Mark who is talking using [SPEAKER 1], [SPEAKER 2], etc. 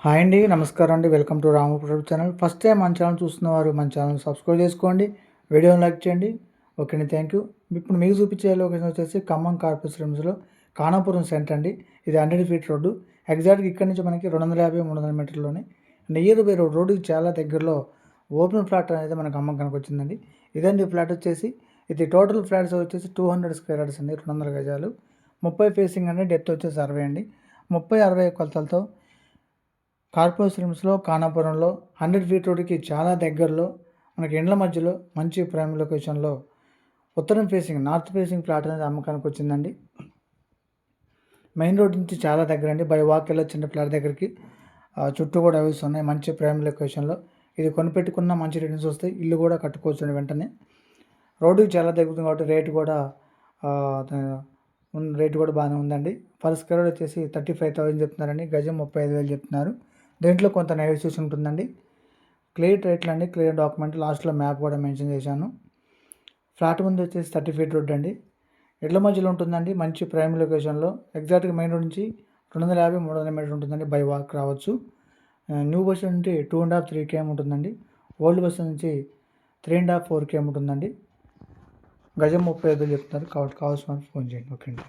[SPEAKER 1] Hi అండి, నమస్కారం అండి. Welcome to Ramu product channel. First time మన ఛానల్ చూస్తున్నవారు మన ఛానల్ సబ్స్క్రైబ్ చేసుకోండి, వీడియోని లైక్ చేయండి. ఓకేండి, థ్యాంక్ యూ. ఇప్పుడు మీకు చూపించే లొకేషన్ వచ్చేసి ఖమ్మం కార్పొరేట్ లిమిట్స్లో ఖానాపురం సెంటర్ అండి. ఇది 100 ఫీట్ రోడ్డు. ఎగ్జాక్ట్గా ఇక్కడ నుంచి మనకి 250-300 మీటర్లోనే నియర్ బై రోడ్డుకి చాలా దగ్గరలో ఓపెన్ ఫ్లాట్ అనేది మనకు అమ్మకానికి వచ్చిందండి. ఇదండి ఫ్లాట్ వచ్చేసి. ఇది టోటల్ ఫ్లాట్స్ వచ్చేసి 200 స్క్వేర్ యార్డ్స్ అండి, 200 గజాలు. 30 ఫేసింగ్ అండి, డెప్త్ వచ్చేసి 60 అండి. 30-60 కొలతలతో కార్పొరేట్ లిమిట్స్లో ఖానాపురంలో 100 ఫీట్ రోడ్డుకి చాలా దగ్గరలో మనకి ఇండ్ల మధ్యలో మంచి ప్రైమ్ లొకేషన్లో ఉత్తరం ఫేసింగ్ నార్త్ ఫేసింగ్ ఫ్లాట్ అనేది అమ్మకానికి వచ్చిందండి. మెయిన్ రోడ్ నుంచి చాలా దగ్గర అండి, బై వాక్ వెళ్ళొచ్చిన ఫ్లాట్ దగ్గరికి. చుట్టూ కూడా హౌస్ ఉన్నాయి, మంచి ప్రైమ్ లొకేషన్లో. ఇది కొనిపెట్టుకున్న మంచి రిటర్న్స్ వస్తాయి, ఇల్లు కూడా కట్టుకోవచ్చు వెంటనే. రోడ్డుకి చాలా దగ్గర కాబట్టి రేటు కూడా బాగానే ఉందండి. పర్ స్క్వేర్ వచ్చేసి 35,000 చెప్తున్నారండి, గజం 35,000 చెప్తున్నారు. దీంట్లో కొంత నెగోషియేషన్ ఉంటుందండి. క్లియర్ రేట్లు అండి, క్లియర్ డాక్యుమెంట్, లాస్ట్లో మ్యాప్ కూడా మెన్షన్ చేశాను. ఫ్లాట్ ముందు వచ్చేసి 30 ఫీట్ రోడ్ అండి, ఇళ్ల మధ్యలో ఉంటుందండి, మంచి ప్రైమ్ లొకేషన్లో. ఎగ్జాక్ట్గా మెయిన్ రోడ్ నుంచి 250-300 మీటర్ ఉంటుందండి, బై వాక్ రావచ్చు. న్యూ బస్ నుంచి 2.5-3 km ఉంటుందండి. ఓల్డ్ బస్ నుంచి 3.5-4 km ఉంటుందండి. గజం 35,000 చెప్తున్నారు కాబట్టి కావాల్సిన ఫోన్ చేయండి. ఓకే అండి.